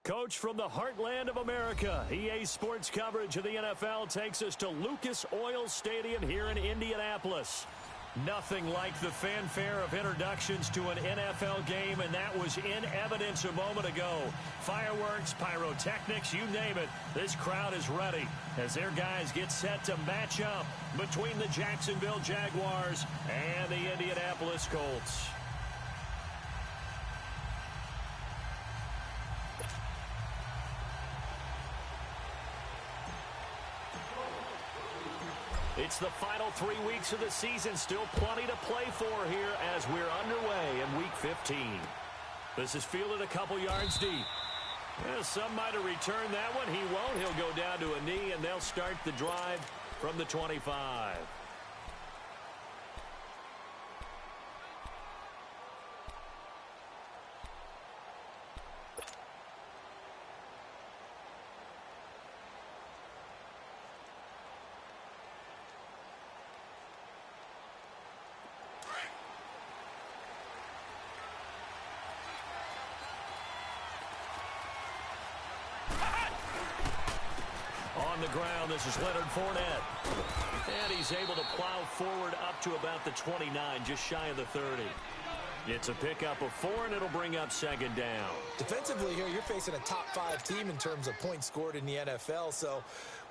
Coach from the heartland of America, EA Sports coverage of the NFL takes us to Lucas Oil Stadium here in Indianapolis. Nothing like the fanfare of introductions to an NFL game, and that was in evidence a moment ago. Fireworks, pyrotechnics, you name it. This crowd is ready as their guys get set to match up between the Jacksonville Jaguars and the Indianapolis Colts. It's the final 3 weeks of the season. Still plenty to play for here as we're underway in Week 15. This is fielded a couple yards deep. Yeah, some might have returned that one. He won't. He'll go down to a knee, and they'll start the drive from the 25. On the ground, this is Leonard Fournette. And he's able to plow forward up to about the 29, just shy of the 30. It's a pickup of 4, and it'll bring up second down. Defensively here, you're facing a top-5 team in terms of points scored in the NFL. So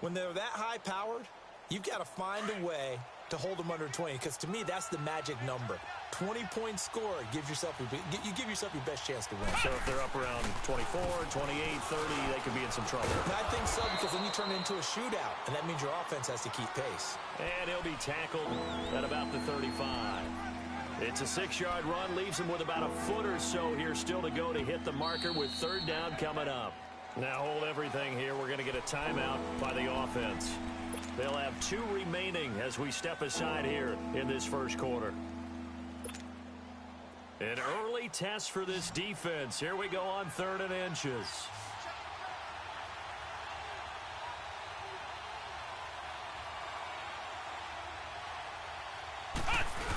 when they're that high-powered, you've got to find a way to hold them under 20, because to me, that's the magic number. 20 points scored, you give yourself your best chance to win. So if they're up around 24, 28, 30, they could be in some trouble. And I think so, because then you turn it into a shootout, and that means your offense has to keep pace. And he'll be tackled at about the 35. It's a 6-yard run, leaves him with about a foot or so here still to go to hit the marker with third down coming up. Now hold everything here. We're going to get a timeout by the offense. They'll have 2 remaining as we step aside here in this first quarter. An early test for this defense. Here we go on 3rd and inches.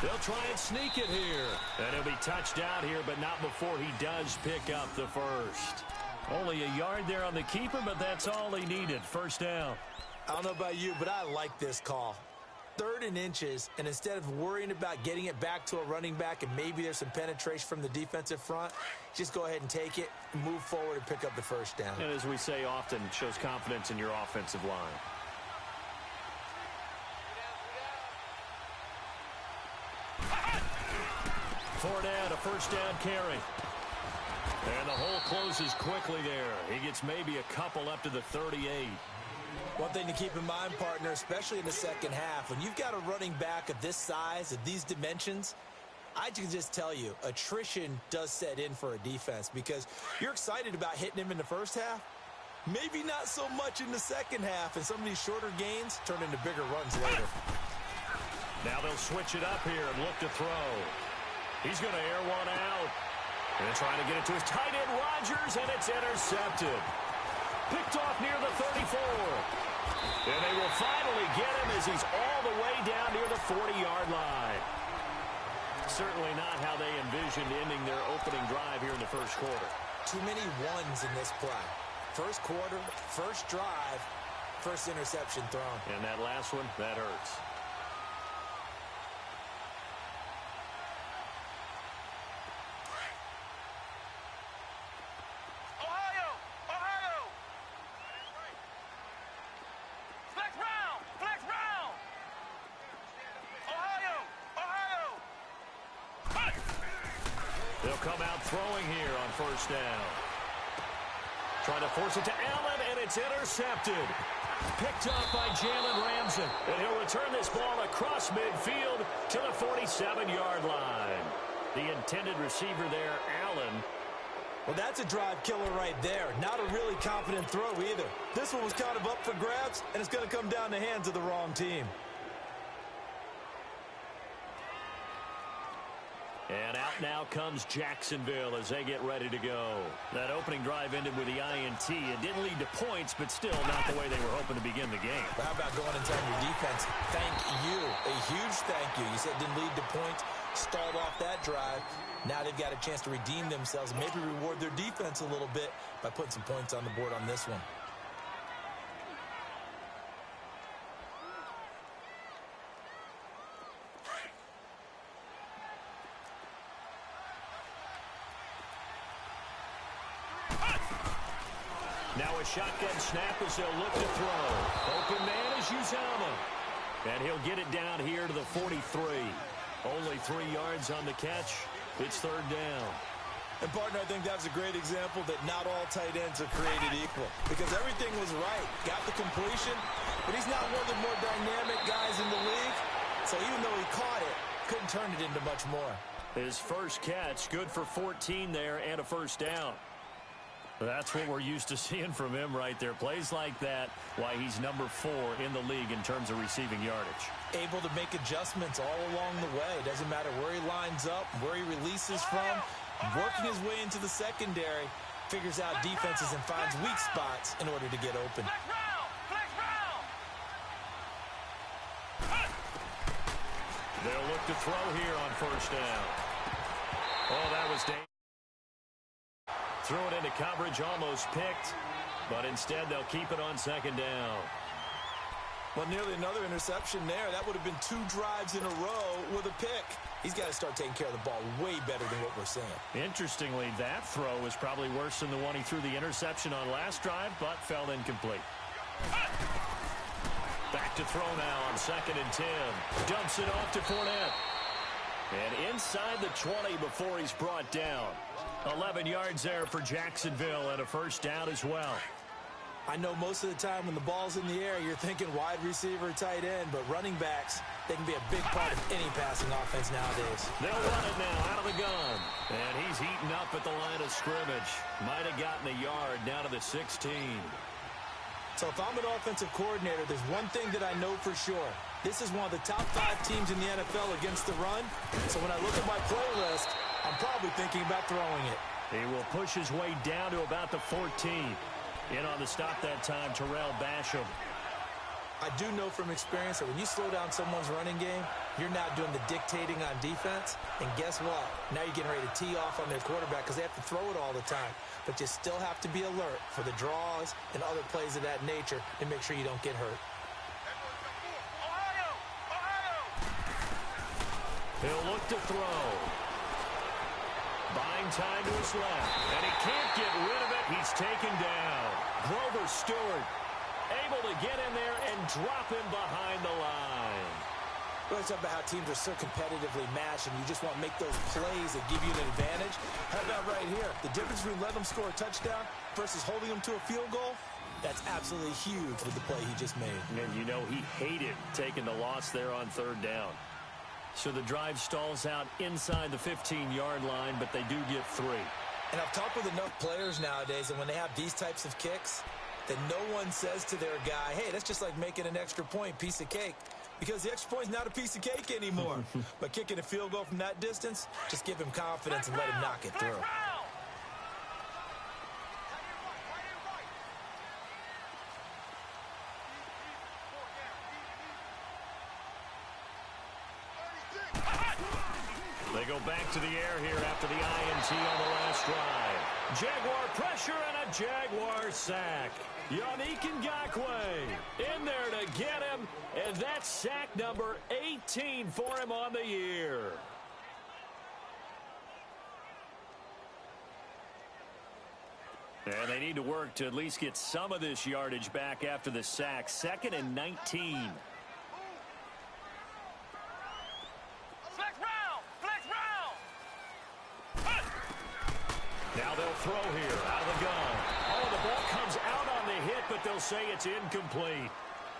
They'll try and sneak it here. And he'll be touched out here, but not before he does pick up the first. Only a yard there on the keeper, but that's all he needed. First down. I don't know about you, but I like this call. 3rd and inches, and instead of worrying about getting it back to a running back and maybe there's some penetration from the defensive front, just go ahead and take it, move forward, and pick up the first down. And as we say often, it shows confidence in your offensive line. Fournette, a first down carry. And the hole closes quickly there. He gets maybe a couple up to the 38. One thing to keep in mind, partner, especially in the second half, when you've got a running back of this size, of these dimensions, I can just tell you, attrition does set in for a defense because you're excited about hitting him in the first half. Maybe not so much in the second half, and some of these shorter gains turn into bigger runs later. Now they'll switch it up here and look to throw. He's going to air one out. And trying to get it to his tight end, Rodgers, and it's intercepted. Picked off near the 34. And they will finally get him as he's all the way down near the 40-yard line. Certainly not how they envisioned ending their opening drive here in the first quarter. Too many ones in this play. First quarter, first drive, first interception thrown. And that last one, that hurts. They'll come out throwing here on first down. Trying to force it to Allen, and it's intercepted. Picked up by Jalen Ramsey. And he'll return this ball across midfield to the 47-yard line. The intended receiver there, Allen. Well, that's a drive killer right there. Not a really confident throw either. This one was kind of up for grabs, and it's going to come down the hands of the wrong team. And out Now comes Jacksonville as they get ready to go. That opening drive ended with the INT. It didn't lead to points, but still not the way they were hoping to begin the game. But how about going and telling your defense, thank you, a huge thank you. You said it didn't lead to points, stalled off that drive. Now they've got a chance to redeem themselves and maybe reward their defense a little bit by putting some points on the board on this one. Now a shotgun snap as they'll look to throw. Open man is Uzama. And he'll get it down here to the 43. Only 3 yards on the catch. It's third down. And, partner, I think that's a great example that not all tight ends are created equal. Because everything was right. Got the completion, but he's not one of the more dynamic guys in the league. So even though he caught it, couldn't turn it into much more. His first catch, good for 14 there and a first down. That's what we're used to seeing from him right there. Plays like that, why he's number 4 in the league in terms of receiving yardage. Able to make adjustments all along the way. Doesn't matter where he lines up, where he releases from. Working his way into the secondary, figures out defenses and finds weak spots in order to get open. They'll look to throw here on first down. Oh, that was dangerous. Threw it into coverage, almost picked, but instead they'll keep it on second down. Well, nearly another interception there. That would have been 2 drives in a row with a pick. He's got to start taking care of the ball way better than what we're seeing. Interestingly, that throw was probably worse than the one he threw the interception on last drive, but fell incomplete. Back to throw now on 2nd and 10. Dumps it off to Fournette. And inside the 20 before he's brought down. 11 yards there for Jacksonville and a first down as well. I know most of the time when the ball's in the air, you're thinking wide receiver, tight end, but running backs, they can be a big part of any passing offense nowadays. They'll run it now out of the gun. And he's heating up at the line of scrimmage. Might have gotten a yard down to the 16. So if I'm an offensive coordinator, there's one thing that I know for sure. This is one of the top 5 teams in the NFL against the run. So when I look at my playlist, I'm probably thinking about throwing it. He will push his way down to about the 14. In on the stop that time, Terrell Basham. I do know from experience that when you slow down someone's running game, you're now doing the dictating on defense. And guess what? Now you're getting ready to tee off on their quarterback because they have to throw it all the time. But you still have to be alert for the draws and other plays of that nature to make sure you don't get hurt. He'll look to throw. Buying time to his left. And he can't get rid of it. He's taken down. Grover Stewart able to get in there and drop him behind the line. We're talking about how teams are so competitively matched and you just want to make those plays that give you an advantage. How about right here? The difference between letting them score a touchdown versus holding them to a field goal, that's absolutely huge with the play he just made. And you know he hated taking the loss there on 3rd down. So the drive stalls out inside the 15-yard line, but they do get 3. And I've talked with enough players nowadays, and when they have these types of kicks, that no one says to their guy, hey, that's just like making an extra point, piece of cake. Because the extra point is not a piece of cake anymore. But kicking a field goal from that distance, just give him confidence and let him knock it through. They go back to the air here after the INT on the last drive. Jaguar pressure and a Jaguar sack. Yannick Ngakoue in there to get him, and that's sack number 18 for him on the year. And they need to work to at least get some of this yardage back after the sack. 2nd and 19. Now they'll throw here out of the gun. Oh, the ball comes out on the hit, but they'll say it's incomplete.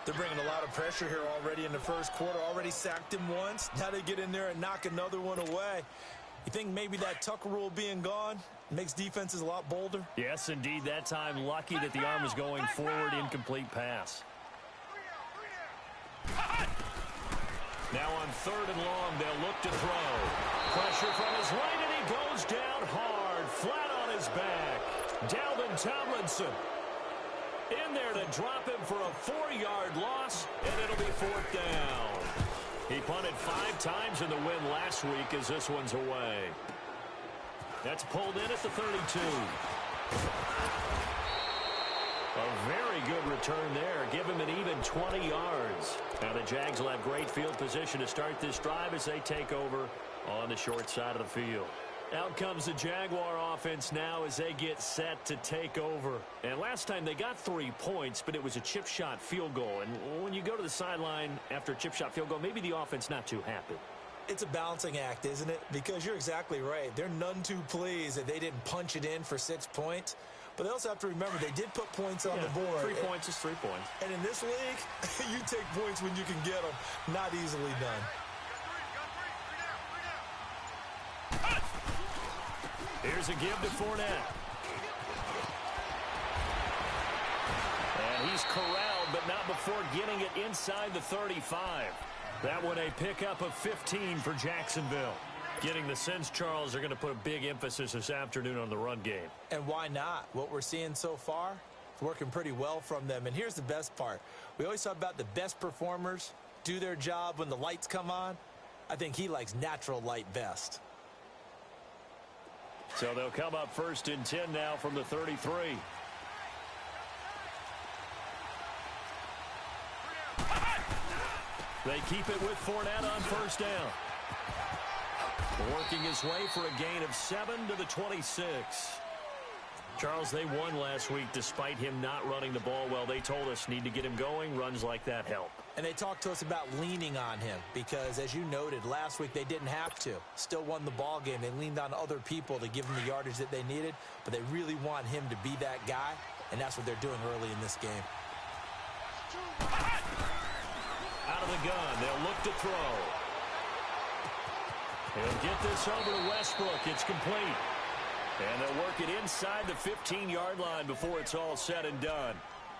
They're bringing a lot of pressure here already in the first quarter. Already sacked him once. Now they get in there and knock another one away. You think maybe that Tucker rule being gone makes defenses a lot bolder? Yes, indeed. That time lucky that the arm was going forward. Incomplete pass. Now on 3rd and long, they'll look to throw. Pressure from his right, and he goes down hard, flat on his back. Dalvin Tomlinson in there to drop him for a 4-yard loss, and it'll be 4th down. He punted 5 times in the win last week as this one's away. That's pulled in at the 32. A very good return there. Give him an even 20 yards. Now the Jags will have great field position to start this drive as they take over on the short side of the field. Out comes the Jaguar offense now as they get set to take over. And last time they got 3 points, but it was a chip shot field goal. And when you go to the sideline after a chip shot field goal, maybe the offense not too happy. It's a balancing act, isn't it? Because you're exactly right. They're none too pleased that they didn't punch it in for 6 points. But they also have to remember they did put points on the board. 3 points is 3 points. And in this league, you take points when you can get them. Not easily done. Here's a give to Fournette. And he's corralled, but not before getting it inside the 35. That one a pickup of 15 for Jacksonville. Getting the sense, Charles, are going to put a big emphasis this afternoon on the run game. And why not? What we're seeing so far is working pretty well from them. And here's the best part. We always talk about the best performers do their job when the lights come on. I think he likes natural light best. So they'll come up 1st and 10 now from the 33. They keep it with Fournette on 1st down. Working his way for a gain of 7 to the 26. Charles, they won last week despite him not running the ball well. They told us need to get him going. Runs like that help. And they talked to us about leaning on him because, as you noted, last week they didn't have to. Still won the ball game. They leaned on other people to give them the yardage that they needed, but they really want him to be that guy, and that's what they're doing early in this game. Out of the gun, they'll look to throw. He'll get this over to Westbrook. It's complete. And they'll work it inside the 15-yard line before it's all said and done.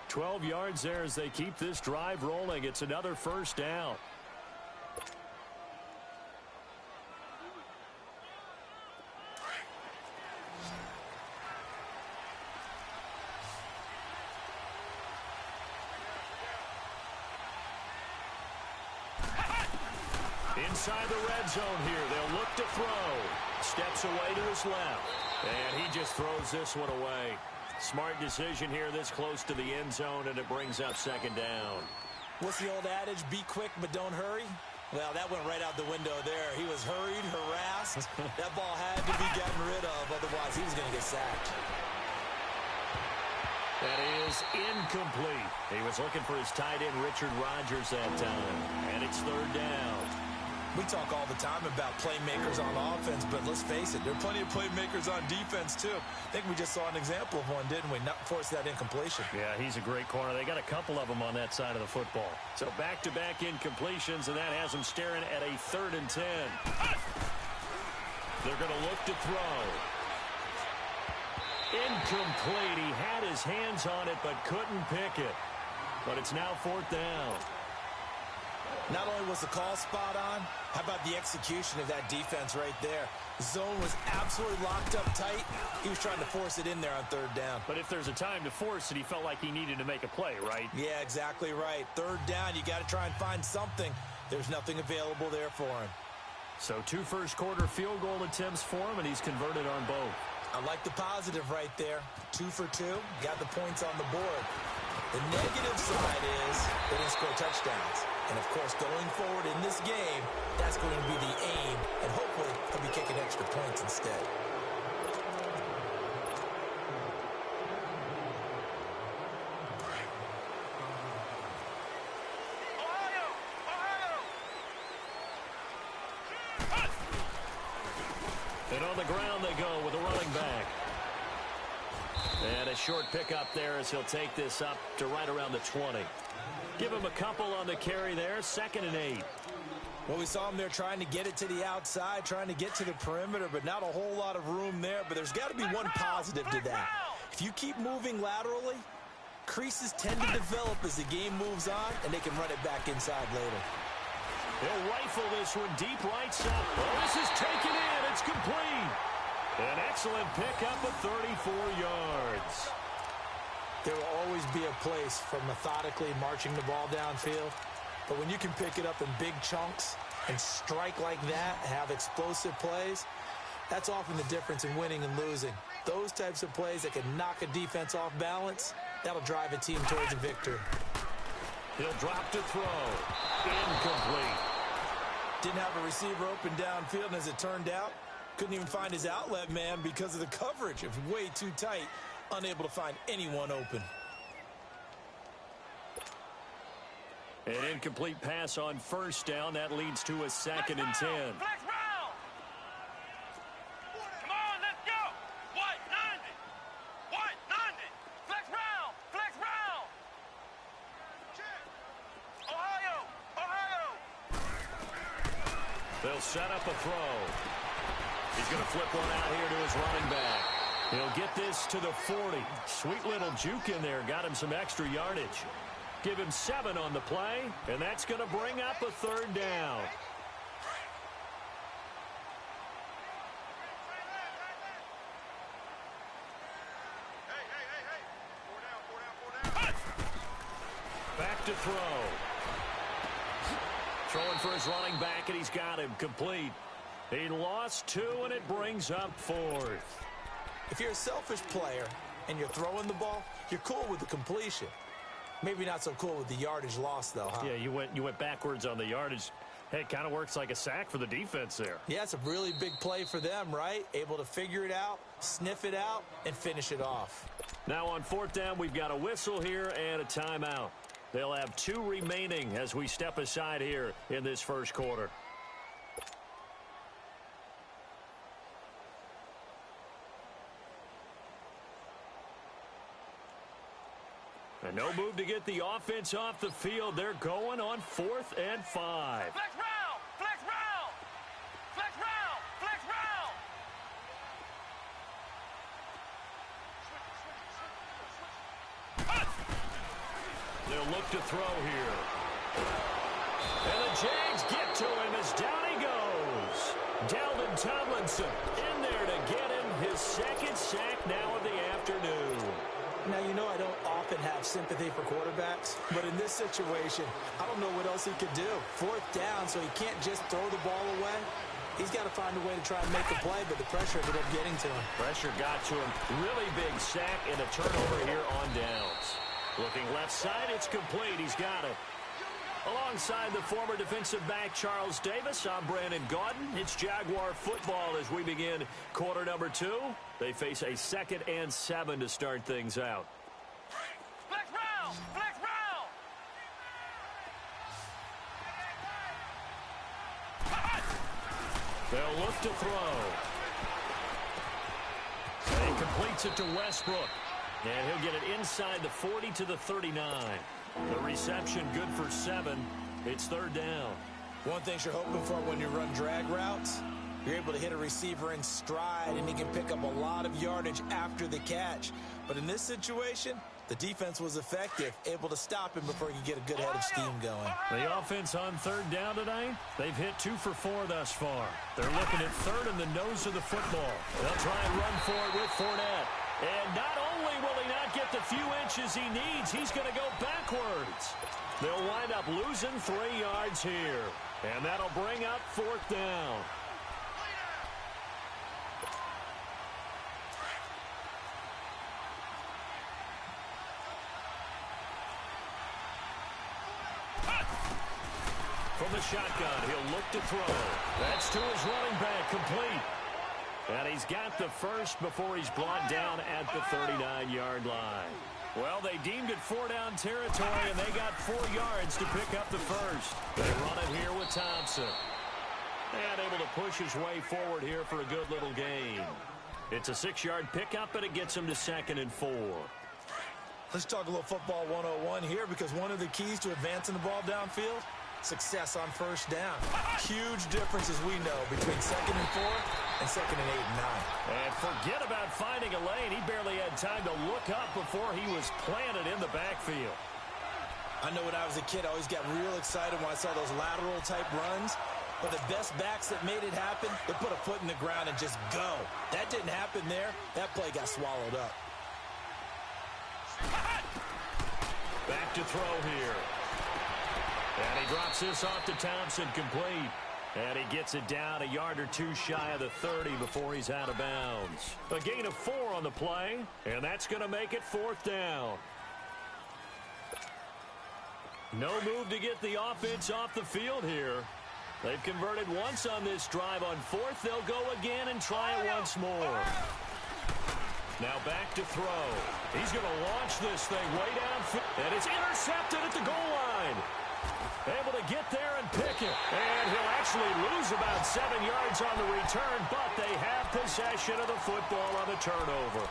12 yards there as they keep this drive rolling. It's another 1st down. Inside the red zone here. They'll look to throw. Steps away to his left. And he just throws this one away. Smart decision here this close to the end zone, and it brings up 2nd down. What's the old adage? Be quick, but don't hurry? Well, that went right out the window there. He was hurried, harassed. That ball had to be gotten rid of. Otherwise, he was going to get sacked. That is incomplete. He was looking for his tight end, Richard Rodgers, that time. And it's 3rd down. We talk all the time about playmakers on offense, but let's face it, there are plenty of playmakers on defense, too. I think we just saw an example of one, didn't we? Not force that incompletion. Yeah, he's a great corner. They got a couple of them on that side of the football. So back-to-back incompletions, and that has them staring at a 3rd and 10. They're going to look to throw. Incomplete. He had his hands on it, but couldn't pick it. But it's now 4th down. Not only was the call spot on, how about the execution of that defense right there? The zone was absolutely locked up tight. He was trying to force it in there on 3rd down. But if there's a time to force it, he felt like he needed to make a play, right? Yeah, exactly right. 3rd down, you got to try and find something. There's nothing available there for him. So 2 first-quarter field goal attempts for him, and he's converted on both. I like the positive right there. 2 for 2, got the points on the board. The negative side is they didn't score touchdowns. And, of course, going forward in this game, that's going to be the aim. And hopefully, he'll be kicking extra points instead. And on the ground they go with a running back. And a short pickup there as he'll take this up to right around the 20. Give him a couple on the carry there. 2nd and 8. Well, we saw him there trying to get it to the outside, trying to get to the perimeter, but not a whole lot of room there. But there's got to be one positive to that. If you keep moving laterally, creases tend to develop as the game moves on, and they can run it back inside later. He'll rifle this one deep right side. Oh, this is taken in. It's It's complete. An excellent pickup of 34 yards. There will always be a place for methodically marching the ball downfield. But when you can pick it up in big chunks and strike like that, have explosive plays, that's often the difference in winning and losing. Those types of plays that can knock a defense off balance, that'll drive a team towards a victory. He'll drop to throw. Incomplete. Didn't have a receiver open downfield, and as it turned out, couldn't even find his outlet man because of the coverage. It was way too tight, unable to find anyone open. An incomplete pass on first down. That leads to a 2nd and 10. Flex round. Come on, let's go. White, 90. White, 90. Flex round. Flex round. Ohio. Ohio. They'll set up a throw. He's going to flip one out here to his running back. He'll get this to the 40. Sweet little juke in there. Got him some extra yardage. Give him 7 on the play, and that's going to bring up a 3rd down. Back to throw. Throwing for his running back, and he's got him complete. He lost 2, and it brings up 4th. If you're a selfish player and you're throwing the ball, you're cool with the completion. Maybe not so cool with the yardage loss, though, huh? Yeah, you went backwards on the yardage. Hey, it kind of works like a sack for the defense there. Yeah, it's a really big play for them, right? Able to figure it out, sniff it out, and finish it off. Now on 4th down, we've got a whistle here and a timeout. They'll have 2 remaining as we step aside here in this first quarter. And no move to get the offense off the field. They're going on 4th and 5. Flex round. Flex round. Flex round. Flex round. They'll look to throw here. And the Jags get to him as down he goes. Dalvin Tomlinson in there to get him his 2nd sack now of the afternoon. Now, you know I don't often have sympathy for quarterbacks, but in this situation, I don't know what else he could do. 4th down, so he can't just throw the ball away. He's got to find a way to try and make a play, but the pressure ended up getting to him. Pressure got to him. Really big sack and a turnover here on downs. Looking left side, it's complete. He's got it. Alongside the former defensive back Charles Davis, I'm Brandon Gaudin. It's Jaguar football as we begin quarter number 2. They face a 2nd and 7 to start things out. Flex round. Flex round. They'll look to throw. And he completes it to Westbrook. And he'll get it inside the 40 to the 39. The reception good for 7. It's 3rd down. One thing you're hoping for when you run drag routes, you're able to hit a receiver in stride, and he can pick up a lot of yardage after the catch. But in this situation, the defense was effective, able to stop him before he could get a good head of steam going. The offense on 3rd down today, they've hit 2 for 4 thus far. They're looking at 3rd in the nose of the football. They'll try and run for it with Fournette. And not only will he not get the few inches he needs, he's going to go backwards. They'll wind up losing 3 yards here. And that'll bring up 4th down. From the shotgun, he'll look to throw. That's to his running back, complete. And he's got the first before he's brought down at the 39-yard line. Well, they deemed it 4-down territory, and they got 4 yards to pick up the first. They run it here with Thompson. And able to push his way forward here for a good little gain. It's a 6-yard pickup, and it gets him to 2nd and 4. Let's talk a little football 101 here, because one of the keys to advancing the ball downfield, success on 1st down. Huge difference, as we know, between 2nd and 4 and 2nd and 8 and 9. And forget about finding a lane. He barely had time to look up before he was planted in the backfield. I know when I was a kid, I always got real excited when I saw those lateral type runs. But the best backs that made it happen, they put a foot in the ground and just go. That didn't happen there. That play got swallowed up. Back to throw here. And he drops this off to Thompson, complete. And he gets it down a yard or two shy of the 30 before he's out of bounds. A gain of 4 on the play, and that's going to make it 4th down. No move to get the offense off the field here. They've converted once on this drive. On 4th, they'll go again and try it once more. Now back to throw. He's going to launch this thing way down, and it's intercepted at the goal line. Able to get there and pick it. And he'll actually lose about 7 yards on the return, but they have possession of the football on the turnover.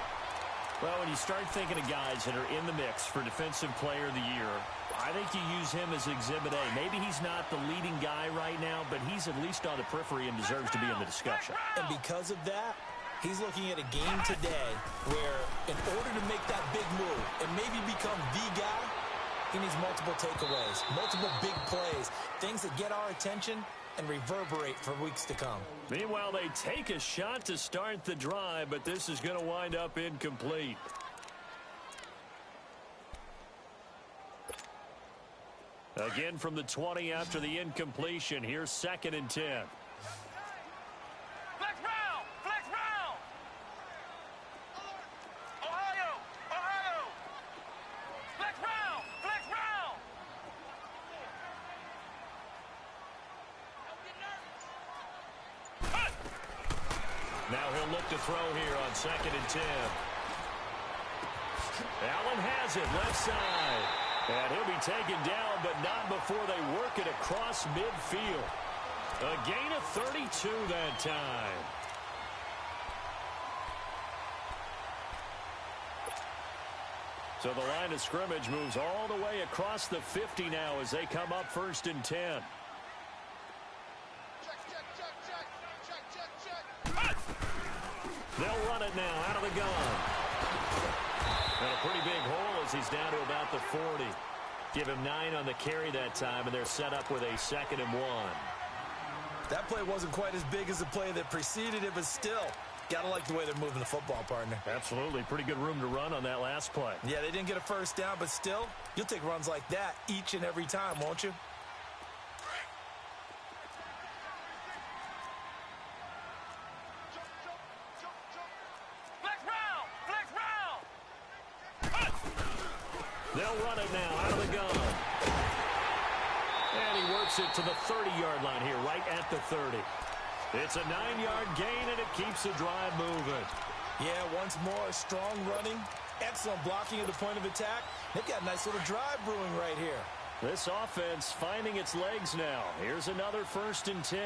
Well, when you start thinking of guys that are in the mix for Defensive Player of the Year, I think you use him as Exhibit A. Maybe he's not the leading guy right now, but he's at least on the periphery and deserves to be in the discussion. And because of that, he's looking at a game today where in order to make that big move and maybe become the guy, he needs multiple takeaways, multiple big plays, things that get our attention and reverberate for weeks to come. Meanwhile, they take a shot to start the drive, but this is going to wind up incomplete. Again from the 20 after the incompletion. Here's 2nd and 10. Flex round! Flex round! Ohio! Ohio! Flex round! Flex round! Now he'll look to throw here on 2nd and 10. Allen has it, left side. And he'll be taken down, but not before they work it across midfield. A gain of 32 that time. So the line of scrimmage moves all the way across the 50 now as they come up 1st and 10. They'll run it now out of the gun. And a pretty big hole as he's down to about the 40. Give him 9 on the carry that time, and they're set up with a 2nd and 1. That play wasn't quite as big as the play that preceded it, but still, gotta like the way they're moving the football, partner. Absolutely. Pretty good room to run on that last play. Yeah, they didn't get a first down, but still, you'll take runs like that each and every time, won't you? They'll run it now out of the gun. And he works it to the 30-yard line here, right at the 30. It's a 9-yard gain, and it keeps the drive moving. Yeah, once more, strong running, excellent blocking at the point of attack. They've got a nice little drive brewing right here. This offense finding its legs now. Here's another 1st and 10.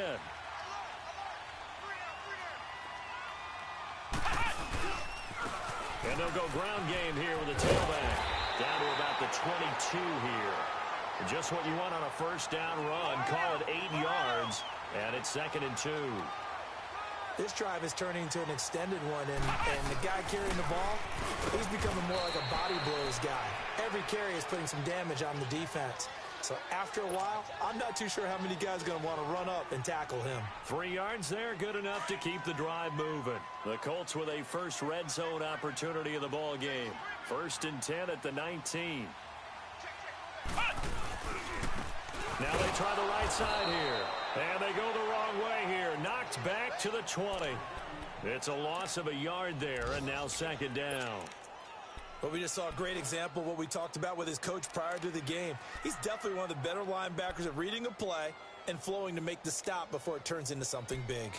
And they'll go ground game here with a tailback. Down to about the 22 here. Just what you want on a first down run. Call it 8 yards. And it's 2nd and 2. This drive is turning into an extended one, and the guy carrying the ball, he's becoming more like a body blows guy. Every carry is putting some damage on the defense. So after a while, I'm not too sure how many guys are going to want to run up and tackle him. 3 yards there, good enough to keep the drive moving. The Colts with a first red zone opportunity of the ball game. 1st and 10 at the 19. Now they try the right side here. And they go the wrong way here. Knocked back to the 20. It's a loss of a yard there, and now 2nd down. But we just saw a great example of what we talked about with his coach prior to the game. He's definitely one of the better linebackers at reading a play and flowing to make the stop before it turns into something big.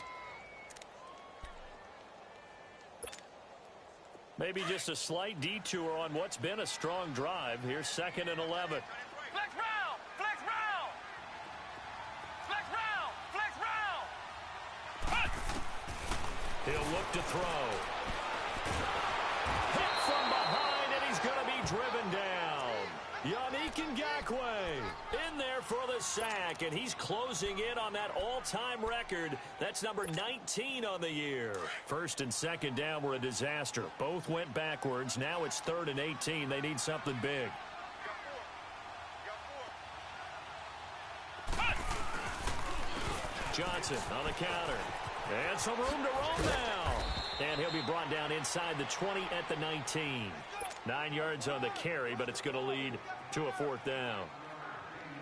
Maybe just a slight detour on what's been a strong drive. Here's 2nd and 11. Flex round! Flex round! Flex round! Flex round! He'll look to throw. Hit from behind, and he's going to be driven down. Wk1 in there for the sack, and he's closing in on that all-time record. That's number 19 on the year. 1st and 2nd down were a disaster. Both went backwards. Now it's 3rd and 18. They need something big. Johnson on the counter. And some room to roam now. And he'll be brought down inside the 20 at the 19. 9 yards on the carry, but it's going to lead to a 4th down.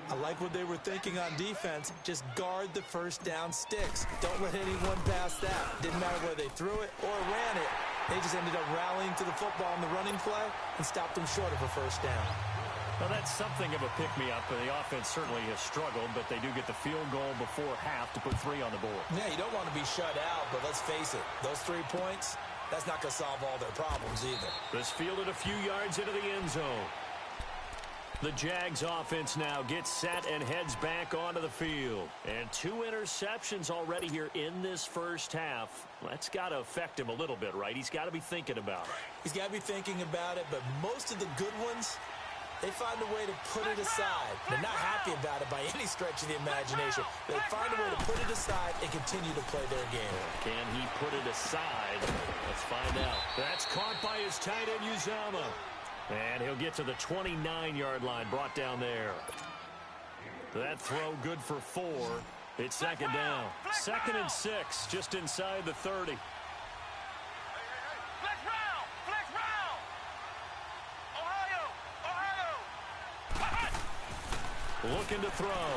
I like what they were thinking on defense. Just guard the first down sticks. Don't let anyone pass that. Didn't matter whether they threw it or ran it. They just ended up rallying to the football in the running play and stopped them short of a first down. Well, that's something of a pick-me-up. The offense certainly has struggled, but they do get the field goal before half to put 3 on the board. Yeah, you don't want to be shut out, but let's face it. Those 3 points, that's not going to solve all their problems either. This fielded a few yards into the end zone. The Jags offense now gets set and heads back onto the field. And 2 interceptions already here in this first half. That's got to affect him a little bit, right? He's got to be thinking about it. He's got to be thinking about it, but most of the good ones, they find a way to put it aside. They're not happy about it by any stretch of the imagination. They find a way to put it aside and continue to play their game. Can he put it aside? Let's find out. That's caught by his tight end, Uzama. And he'll get to the 29-yard line, brought down there. That throw good for 4. It's 2nd down. 2nd and 6, just inside the 30. Flex round! Flex round! Ohio! Looking to throw.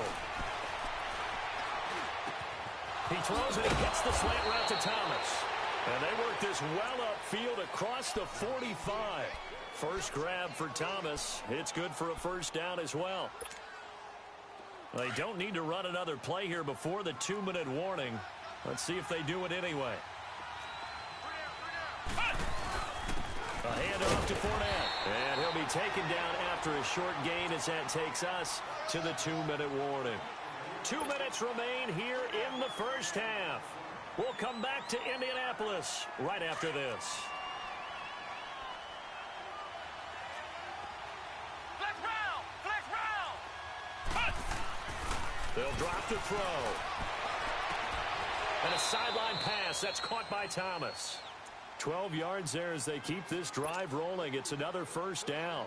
He throws and he gets the slant route to Thomas. And they work this well upfield across the 45. First grab for Thomas. It's good for a first down as well. They don't need to run another play here before the 2-minute warning. Let's see if they do it anyway. A handoff to Fournette. And he'll be taken down after a short gain as that takes us to the 2-minute warning. 2 minutes remain here in the first half. We'll come back to Indianapolis right after this. They'll drop the throw. And a sideline pass. That's caught by Thomas. 12 yards there as they keep this drive rolling. It's another first down.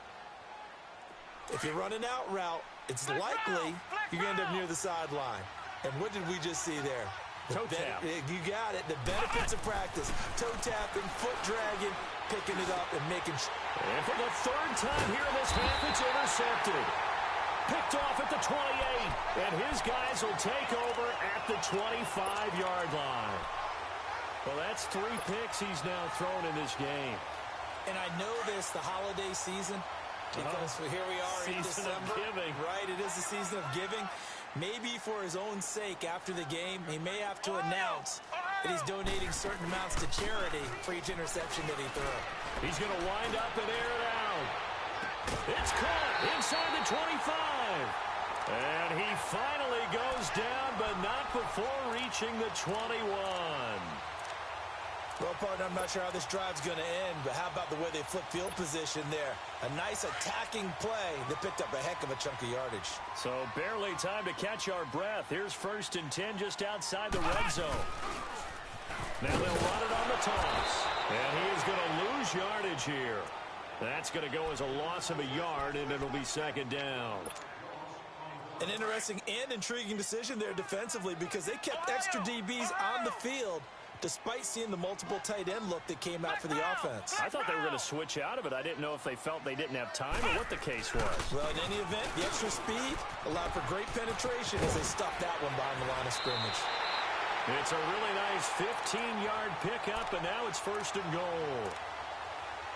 If you're running out route, it's likely you're going to end up near the sideline. And what did we just see there? Toe tap. You got it. The benefits of practice. Toe tapping, foot dragging, picking it up and making. And for the 3rd time here in this half, it's intercepted. Picked off at the 28, and his guys will take over at the 25-yard line. Well, that's 3 picks he's now thrown in this game. And I know this, the holiday season, because here we are in December. Giving. Right, it is the season of giving. Maybe for his own sake after the game, he may have to announce that he's donating certain amounts to charity for each interception that he throws. He's going to wind up and air it out. It's caught inside the 25. And he finally goes down, but not before reaching the 21. Well, partner, I'm not sure how this drive's going to end, but how about the way they flip field position there? A nice attacking play that picked up a heck of a chunk of yardage. So barely time to catch our breath. Here's 1st and 10 just outside the red zone. Now they'll run it on the toss. And he is going to lose yardage here. That's going to go as a loss of a yard, and it'll be 2nd down. An interesting and intriguing decision there defensively because they kept extra DBs on the field despite seeing the multiple tight end look that came out for the offense. I thought they were going to switch out of it. I didn't know if they felt they didn't have time or what the case was. Well, in any event, the extra speed allowed for great penetration as they stuffed that one behind the line of scrimmage. It's a really nice 15-yard pickup, and now it's 1st and goal.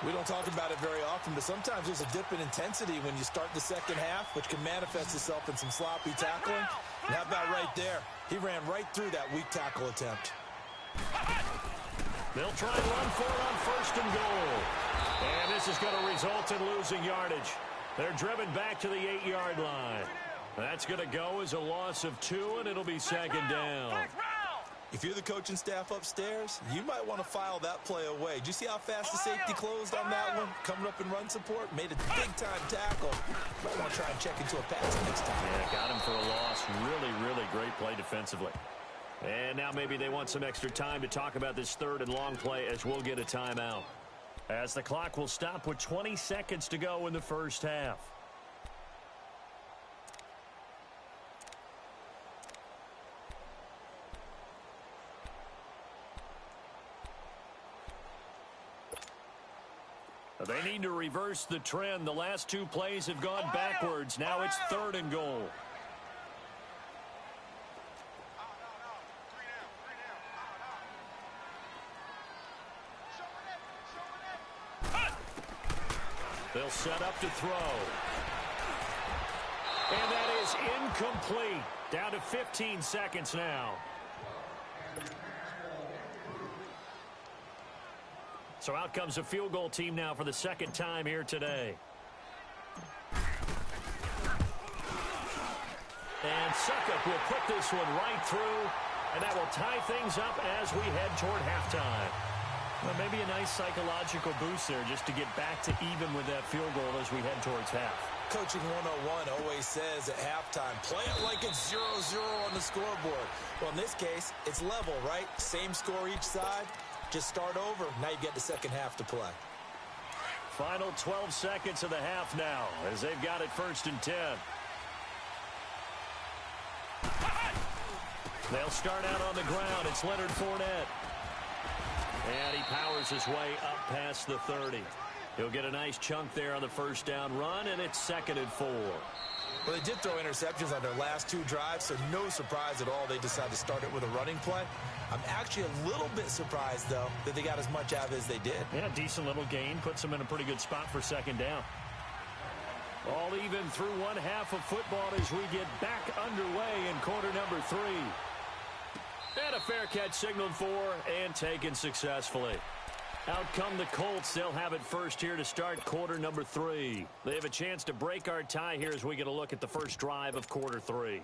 We don't talk about it very often, but sometimes there's a dip in intensity when you start the second half, which can manifest itself in some sloppy tackling. And how about right there? He ran right through that weak tackle attempt. They'll try and run for it on 1st and goal. And this is going to result in losing yardage. They're driven back to the 8-yard line. That's going to go as a loss of 2, and it'll be 2nd down. If you're the coaching staff upstairs, you might want to file that play away. Did you see how fast the safety closed on that one? Coming up in run support, made a big-time tackle. Might want to try and check into a pass next time. Yeah, got him for a loss. Really, really great play defensively. And now maybe they want some extra time to talk about this 3rd and long play as we'll get a timeout. As the clock will stop with 20 seconds to go in the first half. need to reverse the trend. The last two plays have gone backwards. Now it's 3rd and goal. They'll set up to throw. And that is incomplete. Down to 15 seconds now. So out comes a field goal team now for the second time here today. And Suckup will put this one right through, and that will tie things up as we head toward halftime. Well, maybe a nice psychological boost there just to get back to even with that field goal as we head towards half. Coaching 101 always says at halftime, play it like it's 0-0 on the scoreboard. Well, in this case, it's level, right? Same score each side. Just start over. Now you get the second half to play. Final 12 seconds of the half now as they've got it 1st and 10. They'll start out on the ground. It's Leonard Fournette. And he powers his way up past the 30. He'll get a nice chunk there on the first down run, and it's 2nd and 4. Well, they did throw interceptions on their last 2 drives, so no surprise at all they decided to start it with a running play. I'm actually a little bit surprised, though, that they got as much out of it as they did. Yeah, decent little gain. Puts them in a pretty good spot for 2nd down. All even through one half of football as we get back underway in quarter number 3. And a fair catch signaled for and taken successfully. Out come the Colts. They'll have it first here to start quarter number 3. They have a chance to break our tie here as we get a look at the first drive of quarter 3.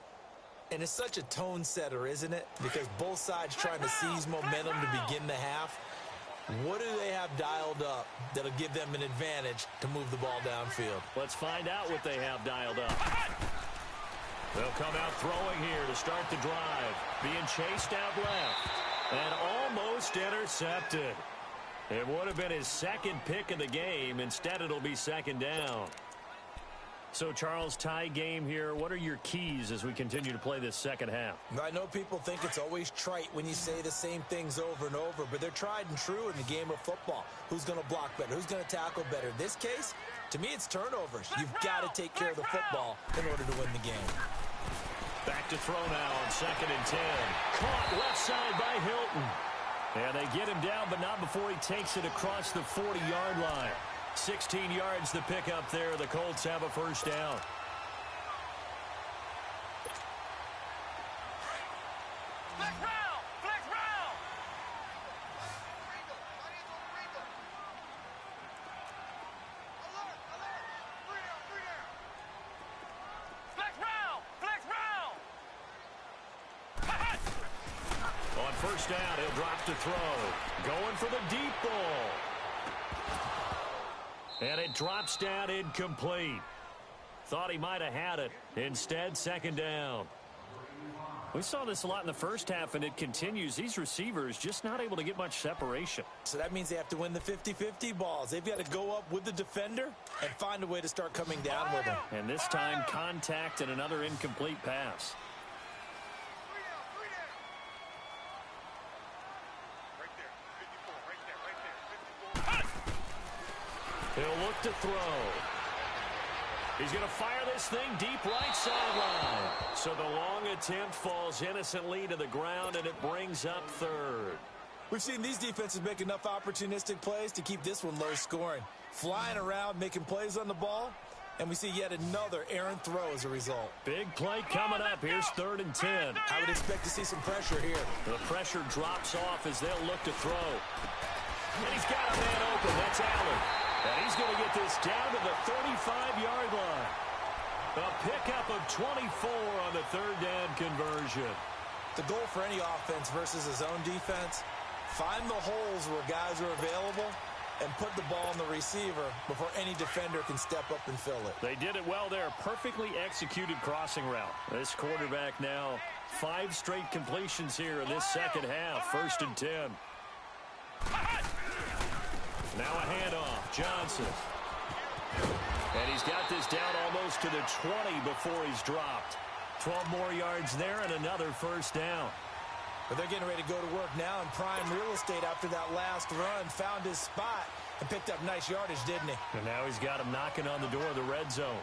And it's such a tone setter, isn't it? Because both sides trying to seize momentum to begin the half. What do they have dialed up that'll give them an advantage to move the ball downfield? Let's find out what they have dialed up. They'll come out throwing here to start the drive. Being chased out left. And almost intercepted. It would have been his 2nd pick of the game. Instead, it'll be 2nd down. So, Charles, tie game here. What are your keys as we continue to play this second half? I know people think it's always trite when you say the same things over and over, but they're tried and true in the game of football. Who's going to block better? Who's going to tackle better? In this case, to me, it's turnovers. You've got to take care of the football in order to win the game. Back to throw now on 2nd and 10. Caught left side by Hilton. And they get him down, but not before he takes it across the 40-yard line. 16 yards to pick up there. The Colts have a first down. Flex round! Flex round! Alert! Alert! 3 down! 3 down! Flex round! Flex round! On first down, he'll drop to throw. Going for the deep ball. And it drops down incomplete. Thought he might have had it. Instead, 2nd down. We saw this a lot in the first half, and it continues. These receivers just not able to get much separation. So that means they have to win the 50-50 balls. They've got to go up with the defender and find a way to start coming down with him. And this time, contact and another incomplete pass. 3 down! 3 down! Right there. 54. Right there. Right there. 54. He'll look to throw. He's going to fire this thing deep right sideline. So the long attempt falls innocently to the ground, and it brings up 3rd. We've seen these defenses make enough opportunistic plays to keep this one low scoring. Flying around, making plays on the ball, and we see yet another errant throw as a result. Big play coming up. Here's 3rd and 10. I would expect to see some pressure here. The pressure drops off as they'll look to throw. And he's got a man open. That's Allen. And he's going to get this down to the 35-yard line. A pickup of 24 on the 3rd down conversion. The goal for any offense versus his own defense, find the holes where guys are available and put the ball on the receiver before any defender can step up and fill it. They did it well there. Perfectly executed crossing route. This quarterback now 5 straight completions here in this second half. 1st and 10. Now a handoff. Johnson. And he's got this down almost to the 20 before he's dropped. 12 more yards there and another first down. But they're getting ready to go to work now in prime real estate after that last run. Found his spot. and picked up nice yardage, didn't he? And now he's got him knocking on the door of the red zone.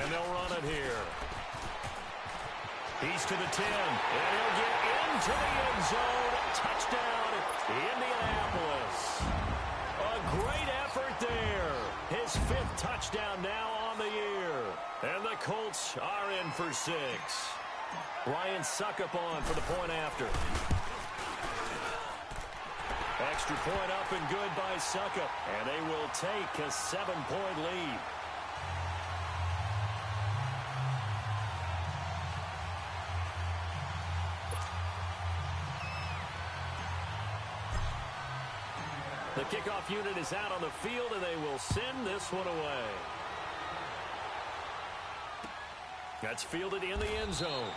And they'll run it here. He's to the 10, and he'll get into the end zone. Touchdown, Indianapolis. A great effort there. His 5th touchdown now on the year. And the Colts are in for 6. Ryan Suckup on for the point after. Extra point up and good by Suckup. And they will take a 7-point lead. The kickoff unit is out on the field, and they will send this one away. That's fielded in the end zone.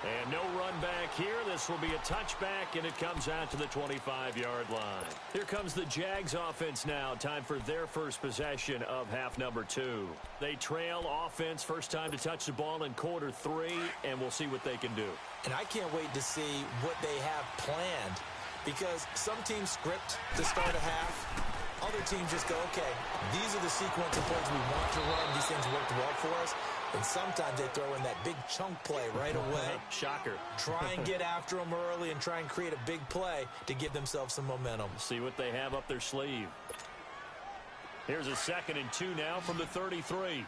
And no run back here. This will be a touchback, and it comes out to the 25-yard line. Here comes the Jags offense now. Time for their first possession of half number 2. They trail offense, first time to touch the ball in quarter 3, and we'll see what they can do. And I can't wait to see what they have planned. Because some teams script to start a half. Other teams just go, okay, these are the sequence of plays we want to run. These things worked well for us. And sometimes they throw in that big chunk play right away. Shocker. Try and get after them early and try and create a big play to give themselves some momentum. See what they have up their sleeve. Here's a 2nd and 2 now from the 33.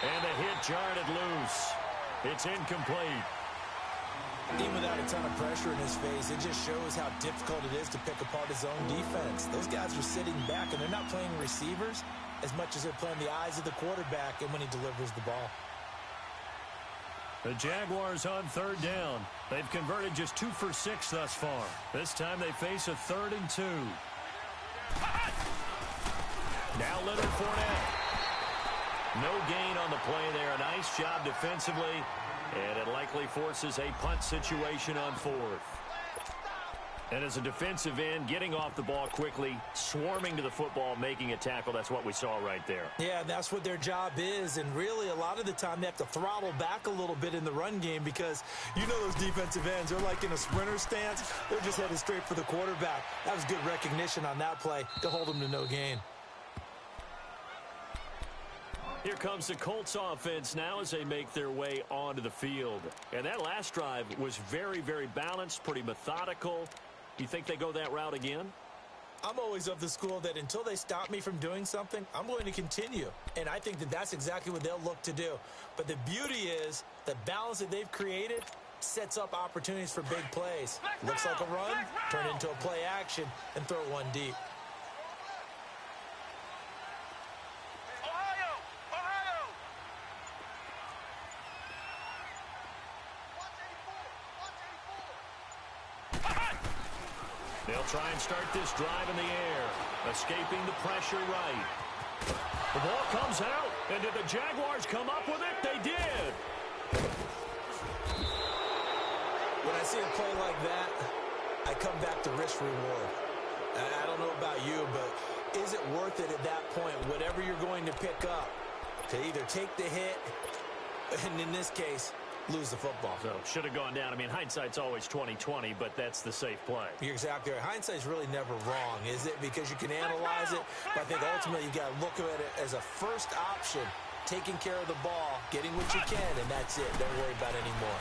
And the hit jarred it loose. It's incomplete. Even without a ton of pressure in his face, it just shows how difficult it is to pick apart his own defense. Those guys are sitting back, and they're not playing receivers as much as they're playing the eyes of the quarterback and when he delivers the ball. The Jaguars on 3rd down. They've converted just 2 for 6 thus far. This time they face a 3rd and 2. Now Leonard Fournette. No gain on the play there. A nice job defensively. And it likely forces a punt situation on 4th. And as a defensive end, getting off the ball quickly, swarming to the football, making a tackle, that's what we saw right there. Yeah, that's what their job is. And really, a lot of the time, they have to throttle back a little bit in the run game because you know those defensive ends, they're like in a sprinter stance. They're just headed straight for the quarterback. That was good recognition on that play to hold them to no gain. Here comes the Colts offense now as they make their way onto the field. And that last drive was very, very balanced, pretty methodical. You think they go that route again? I'm always of the school that until they stop me from doing something, I'm going to continue. And I think that that's exactly what they'll look to do. But the beauty is the balance that they've created sets up opportunities for big plays. Looks like a run, turn into a play action, and throw one deep. They'll try and start this drive in the air, escaping the pressure right. The ball comes out, and did the Jaguars come up with it? They did. When I see a play like that, I come back to risk-reward. I don't know about you, but is it worth it at that point, whatever you're going to pick up, to either take the hit, and in this case, lose the football? So should have gone down. I mean, hindsight's always 20/20, but that's the safe play. You're exactly right. Hindsight's really never wrong, is it? Because you can analyze it, but I think ultimately you got to look at it as a first option, taking care of the ball, getting what you can, and that's it. Don't worry about it anymore.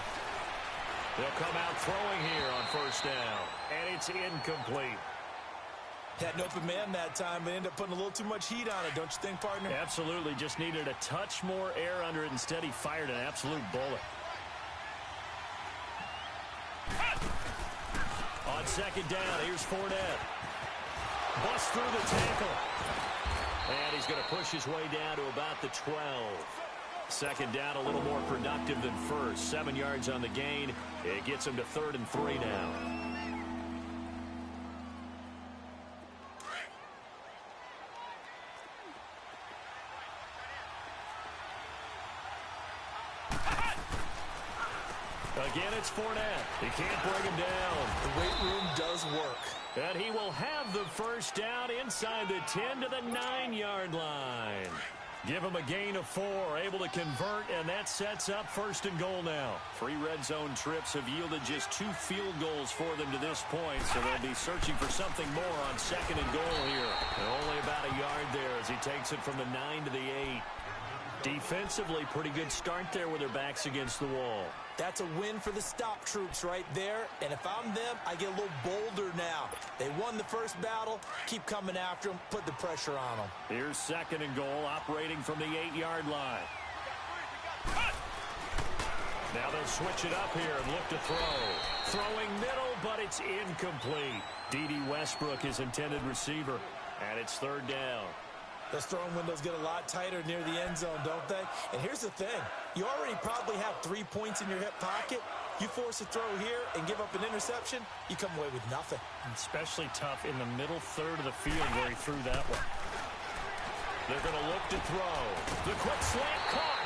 They'll come out throwing here on 1st down, and it's incomplete. Had an open man that time, but ended up putting a little too much heat on it, don't you think, partner? Absolutely. Just needed a touch more air under it. Instead, he fired an absolute bullet. On 2nd down, here's Fournette. Busts through the tackle. And he's going to push his way down to about the 12. 2nd down, a little more productive than 1st. 7 yards on the gain. It gets him to 3rd and 3 now. Again, it's Fournette. He can't bring him down. The weight room does work. And he will have the first down inside the 10 to the 9-yard line. Give him a gain of 4, able to convert, and that sets up 1st and goal now. 3 red zone trips have yielded just 2 field goals for them to this point, so they'll be searching for something more on 2nd and goal here. And only about a yard there as he takes it from the 9 to the 8. Defensively, pretty good start there with their backs against the wall. That's a win for the stop troops right there. And if I'm them, I get a little bolder now. They won the first battle. Keep coming after them. Put the pressure on them. Here's 2nd and goal, operating from the 8-yard line. Now they'll switch it up here and look to throw. Throwing middle, but it's incomplete. D.D. Westbrook is intended receiver, and it's 3rd down. Those throwing windows get a lot tighter near the end zone, don't they? And here's the thing. You already probably have 3 points in your hip pocket. You force a throw here and give up an interception, you come away with nothing. Especially tough in the middle third of the field where he threw that one. They're going to look to throw. The quick slant caught.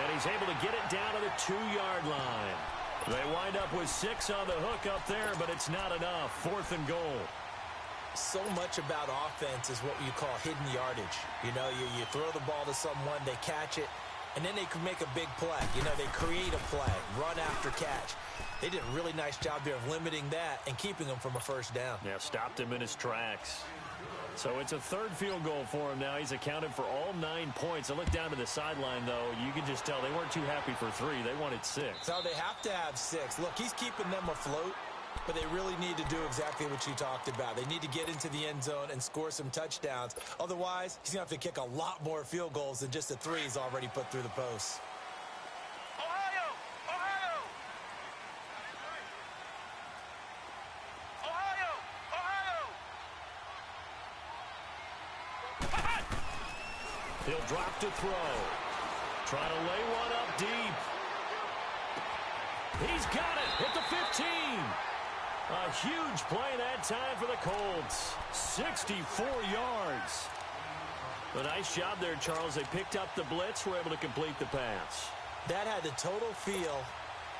And he's able to get it down to the 2-yard line. They wind up with 6 on the hook up there, but it's not enough. 4th and goal. So much about offense is what you call hidden yardage. You know, you throw the ball to someone, they catch it, and then they can make a big play. You know, they create a play, run after catch. They did a really nice job there of limiting that and keeping him from a first down. Yeah, stopped him in his tracks. So it's a 3rd field goal for him now. He's accounted for all 9 points. I look down to the sideline, though. You can just tell they weren't too happy for 3. They wanted 6. So they have to have 6. Look, he's keeping them afloat. But they really need to do exactly what you talked about. They need to get into the end zone and score some touchdowns. Otherwise, he's going to have to kick a lot more field goals than just the 3 he's already put through the posts. Ohio! Ohio! Ohio! He'll drop to throw. Trying to lay one up deep. He's got it at the 15. A huge play that time for the Colts. 64 yards. A nice job there, Charles. They picked up the blitz, were able to complete the pass. That had the total feel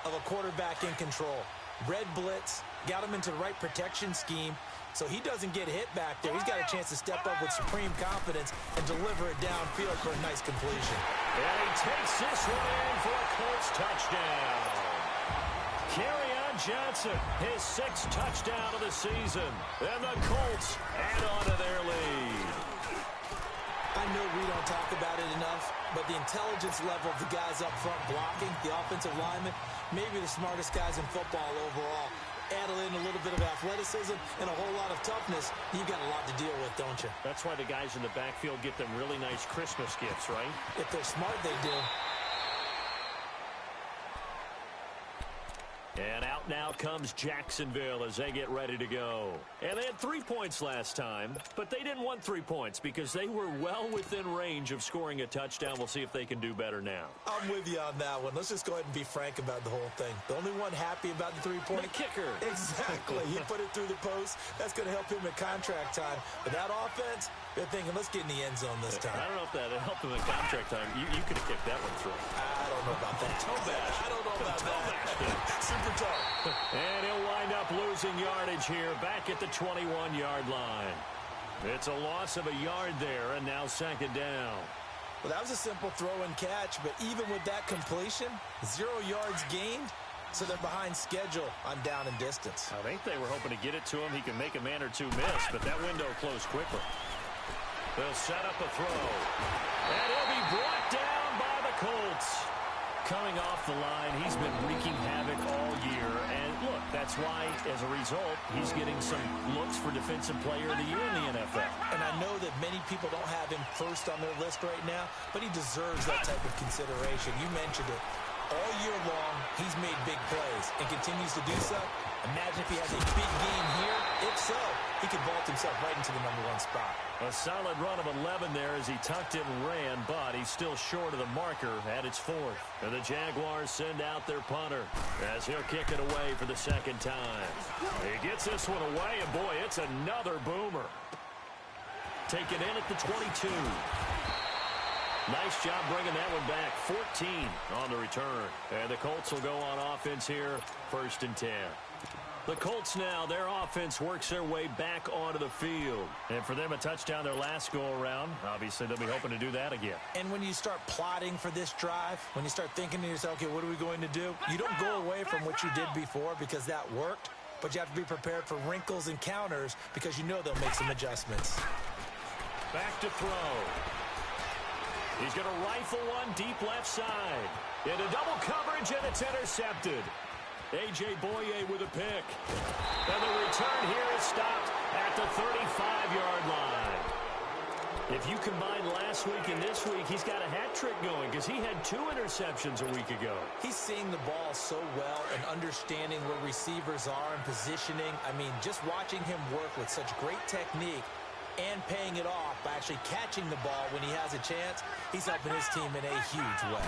of a quarterback in control. Red blitz, got him into the right protection scheme, so he doesn't get hit back there. He's got a chance to step up with supreme confidence and deliver it downfield for a nice completion. And he takes this one in for a Colts touchdown. Kerryon Johnson, his 6th touchdown of the season. And the Colts add on to their lead. I know we don't talk about it enough, but the intelligence level of the guys up front blocking, the offensive linemen, maybe the smartest guys in football overall. Add in a little bit of athleticism and a whole lot of toughness, you've got a lot to deal with, don't you? That's why the guys in the backfield get them really nice Christmas gifts, right? If they're smart, they do. And out now comes Jacksonville as they get ready to go. And they had 3 points last time, but they didn't want 3 points because they were well within range of scoring a touchdown. We'll see if they can do better now. I'm with you on that one. Let's just go ahead and be frank about the whole thing. The only one happy about the 3-point. The kicker. Exactly. He put it through the post. That's going to help him at contract time. But that offense, they're thinking, let's get in the end zone this time. I don't know if that helped him at contract time. You could have kicked that one through. I don't know about that. Toe bash. I don't know about that. Super toe. And he'll wind up losing yardage here back at the 21-yard line. It's a loss of a yard there, and now 2nd down. Well, that was a simple throw and catch, but even with that completion, 0 yards gained, so they're behind schedule on down and distance. I think they were hoping to get it to him. He can make a man or two miss, but that window closed quickly. They'll set up a throw. And he'll be brought down by the Colts. Coming off the line, he's been wreaking havoc all year. And look, that's why, as a result, he's getting some looks for Defensive Player of the Year in the NFL. And I know that many people don't have him first on their list right now, but he deserves that type of consideration. You mentioned it. All year long, he's made big plays and continues to do so. Imagine if he has a big game here. If so, he could vault himself right into the #1 spot. A solid run of 11 there as he tucked it and ran, but he's still short of the marker at its 4th. And the Jaguars send out their punter as he'll kick it away for the 2nd time. He gets this one away, and boy, it's another boomer. Taken in at the 22. Nice job bringing that one back. 14 on the return. And the Colts will go on offense here, 1st and 10. The Colts now, their offense works their way back onto the field. And for them, a touchdown their last go-around. Obviously, they'll be hoping to do that again. And when you start plotting for this drive, when you start thinking to yourself, okay, what are we going to do? You don't go away from what you did before because that worked, but you have to be prepared for wrinkles and counters because you know they'll make some adjustments. Back to throw. He's going to rifle one deep left side. Into double coverage, and it's intercepted. A.J. Boye with a pick. And the return here is stopped at the 35-yard line. If you combine last week and this week, he's got a hat trick going because he had 2 interceptions a week ago. He's seeing the ball so well and understanding where receivers are and positioning. I mean, just watching him work with such great technique and paying it off by actually catching the ball when he has a chance, he's helping his team in a huge way.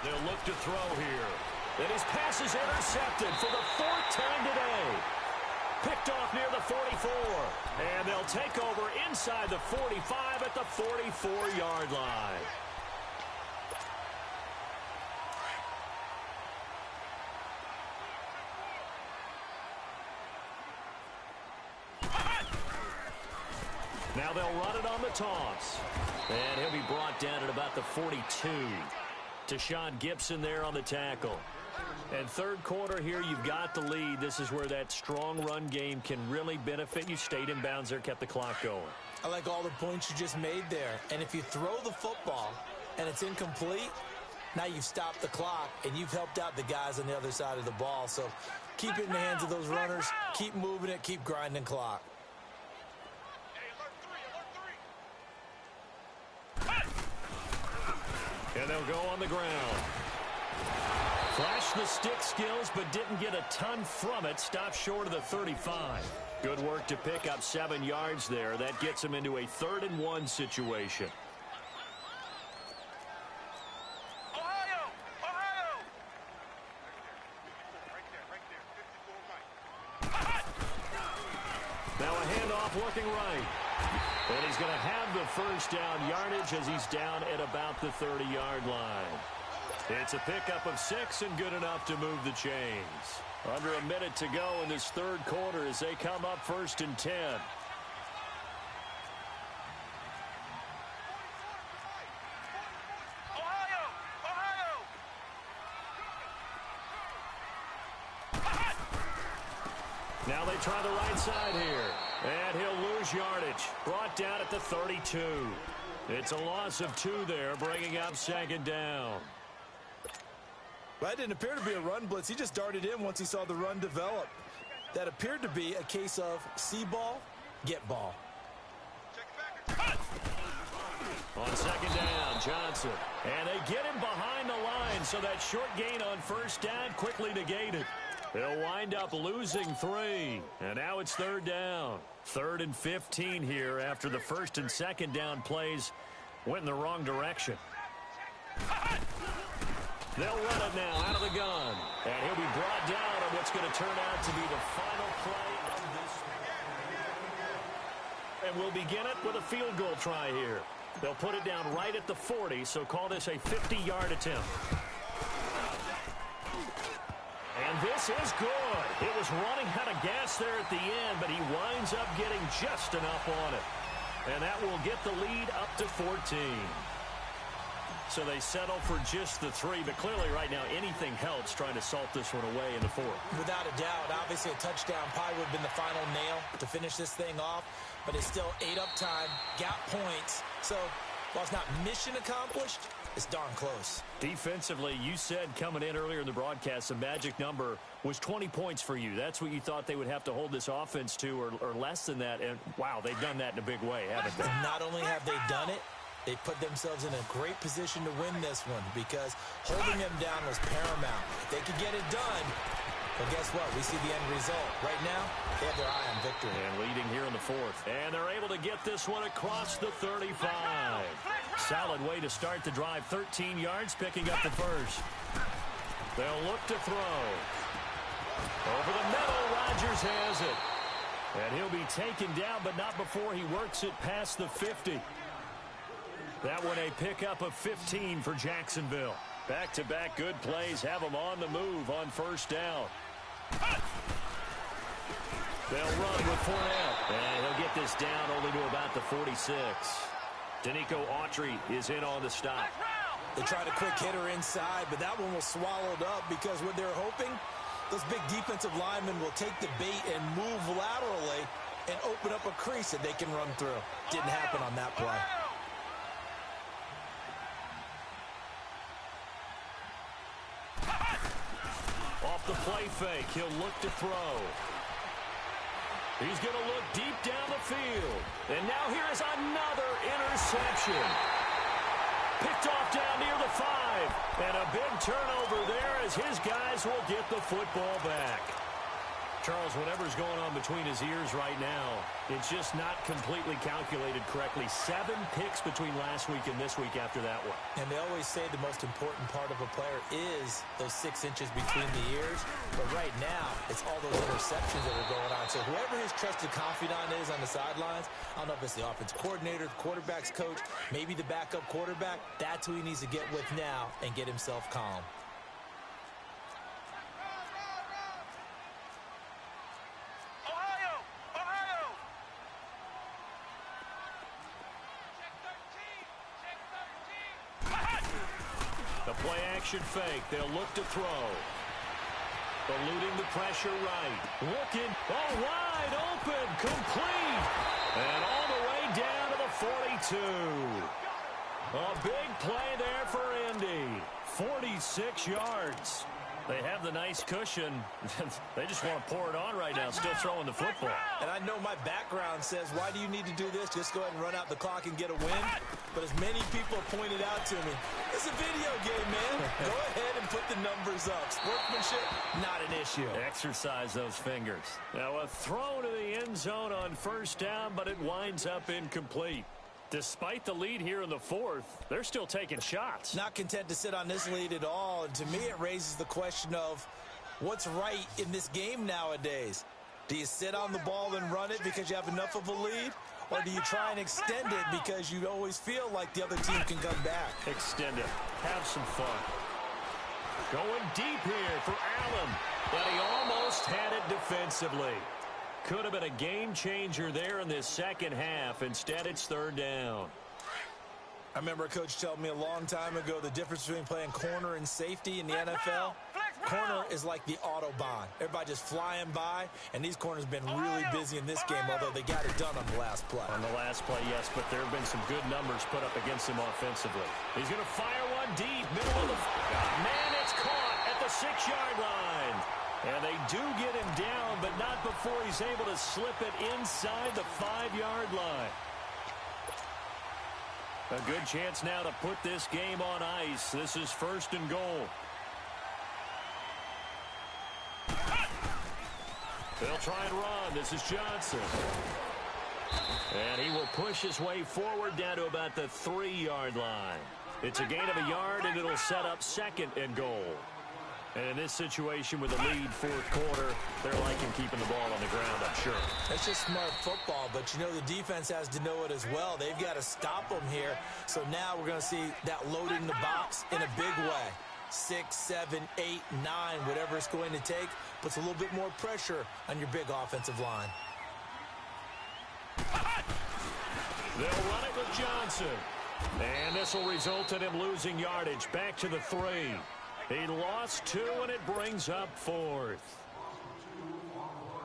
They'll look to throw here. And his pass is intercepted for the 4th time today. Picked off near the 44. And they'll take over inside the 45 at the 44-yard line. Now they'll run it on the toss. And he'll be brought down at about the 42. Tashawn Gibson there on the tackle. And 3rd quarter here, you've got the lead. This is where that strong run game can really benefit you. Stayed in bounds there, kept the clock going. I like all the points you just made there. And if you throw the football and it's incomplete, now you've stopped the clock and you've helped out the guys on the other side of the ball. So keep it in the hands of those runners. Keep moving it. Keep grinding clock. And they'll go on the ground. Flashed the stick skills, but didn't get a ton from it. Stopped short of the 35. Good work to pick up 7 yards there. That gets him into a 3rd and 1 situation. Ohio! Ohio! Right there. Now a handoff looking right. And he's going to have the 1st down yardage as he's down at about the 30-yard line. It's a pickup of 6 and good enough to move the chains. Under a minute to go in this 3rd quarter as they come up 1st and 10. Ohio! Ohio! Now they try the right side here. And he'll lose yardage. Brought down at the 32. It's a loss of 2 there, bringing up 2nd down. Well, that didn't appear to be a run blitz. He just darted in once he saw the run develop. That appeared to be a case of see ball, get ball. On 2nd down, Johnson. And they get him behind the line, so that short gain on 1st down quickly negated. They'll wind up losing 3. And now it's 3rd down. 3rd and 15 here after the 1st and 2nd down plays went in the wrong direction. They'll run it now out of the gun. And he'll be brought down on what's going to turn out to be the final play of this. And we'll begin it with a field goal try here. They'll put it down right at the 40, so call this a 50-yard attempt. And this is good. It was running out of gas there at the end, but he winds up getting just enough on it. And that will get the lead up to 14. So they settle for just the 3, but clearly right now anything helps trying to salt this one away in the 4th. Without a doubt, obviously a touchdown probably would have been the final nail to finish this thing off, but it's still 8 up time, got points. So while it's not mission accomplished, it's darn close. Defensively, you said coming in earlier in the broadcast, the magic number was 20 points for you. That's what you thought they would have to hold this offense to or less than that. And, wow, they've done that in a big way, haven't they? Not only have they done it, they put themselves in a great position to win this one because holding them down was paramount. If they could get it done, well, guess what? We see the end result. Right now, they have their eye on victory. And leading here in the 4th. And they're able to get this one across the 35. Solid way to start the drive. 13 yards, picking up the 1st. They'll look to throw. Over the middle, Rodgers has it. And he'll be taken down, but not before he works it past the 50. That one a pickup of 15 for Jacksonville. Back-to-back good plays have them on the move on first down. They'll run with Fournette. And he'll get this down only to about the 46. Danico Autry is in on the stop. They tried a quick hitter inside, but that one was swallowed up because what they're hoping, those big defensive linemen will take the bait and move laterally and open up a crease that they can run through. Didn't happen on that play. Off the play fake, he'll look to throw. He's going to look deep down the field. And now here is another interception. Picked off down near the 5. And a big turnover there as his guys will get the football back. Charles, whatever's going on between his ears right now, it's just not completely calculated correctly. 7 picks between last week and this week after that one. And they always say the most important part of a player is those 6 inches between the ears. But right now, it's all those interceptions that are going on. So whoever his trusted confidant is on the sidelines, I don't know if it's the offense coordinator, the quarterback's coach, maybe the backup quarterback, that's who he needs to get with now and get himself calm. Play-action fake. They'll look to throw. Eluding the pressure right. Looking. Oh, wide open. Complete. And all the way down to the 42. A big play there for Indy. 46 yards. They have the nice cushion. They just want to pour it on right now, still throwing the football. And I know my background says, why do you need to do this? Just go ahead and run out the clock and get a win. But as many people pointed out to me, it's a video game, man. Go ahead and put the numbers up. Sportsmanship, not an issue. Exercise those fingers. Now a throw to the end zone on first down, but it winds up incomplete. Despite the lead here in the 4th, they're still taking shots. Not content to sit on this lead at all. And to me, it raises the question of what's right in this game nowadays. Do you sit on the ball and run it because you have enough of a lead? Or do you try and extend it because you always feel like the other team can come back? Extend it. Have some fun. Going deep here for Allen. But he almost had it defensively. Could have been a game changer there in this second half. Instead, it's third down. I remember a coach telling me a long time ago the difference between playing corner and safety in the NFL. Corner is like the Autobahn. Everybody just flying by, and these corners have been really busy in this game, although they got it done on the last play. On the last play, yes, but there have been some good numbers put up against him offensively. He's going to fire one deep, middle of the... Man, it's caught at the 6-yard line. And they do get him down, but not before he's able to slip it inside the 5-yard line. A good chance now to put this game on ice. This is 1st and goal. They'll try and run. This is Johnson. And he will push his way forward down to about the 3-yard line. It's a gain of a yard, and it'll set up 2nd and goal. And in this situation with the lead 4th quarter, they're liking keeping the ball on the ground, I'm sure. That's just smart football, but you know the defense has to know it as well. They've got to stop them here. So now we're going to see that loading the box in a big way. 6, 7, 8, 9, whatever it's going to take, puts a little bit more pressure on your big offensive line. They'll run it with Johnson. And this will result in him losing yardage back to the 3. He lost 2, and it brings up 4th.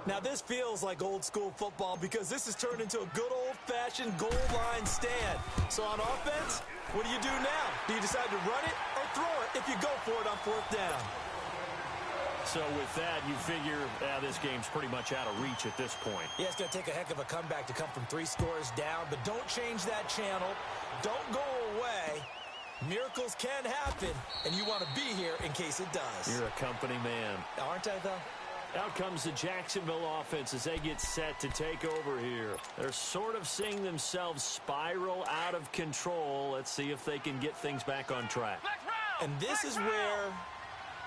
Now, this feels like old-school football because this has turned into a good old-fashioned goal line stand. So on offense, what do you do now? Do you decide to run it or throw it if you go for it on 4th down? So with that, you figure this game's pretty much out of reach at this point. Yeah, it's going to take a heck of a comeback to come from 3 scores down, but don't change that channel. Don't go away. Miracles can happen, and you want to be here in case it does. You're a company man. Aren't I, though? Out comes the Jacksonville offense as they get set to take over here. They're sort of seeing themselves spiral out of control. Let's see if they can get things back on track. And this is where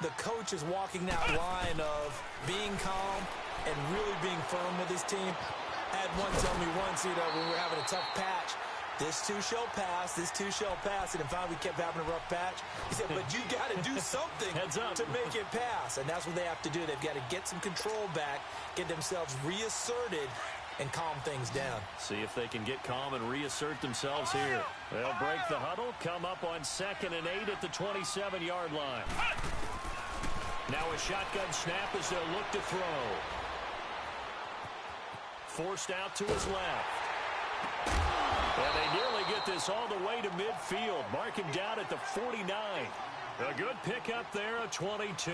the coach is walking that line of being calm and really being firm with his team. I had one tell me once, when we were having a tough patch, This too shall pass. This too shall pass. And finally, we kept having a rough patch. He said, but you got to do something to make it pass. And that's what they have to do. They've got to get some control back, get themselves reasserted, and calm things down. See if they can get calm and reassert themselves here. They'll break the huddle, come up on 2nd and 8 at the 27-yard line. Now a shotgun snap as they'll look to throw. Forced out to his left. And they nearly get this all the way to midfield. Mark him down at the 49. A good pickup there, a 22.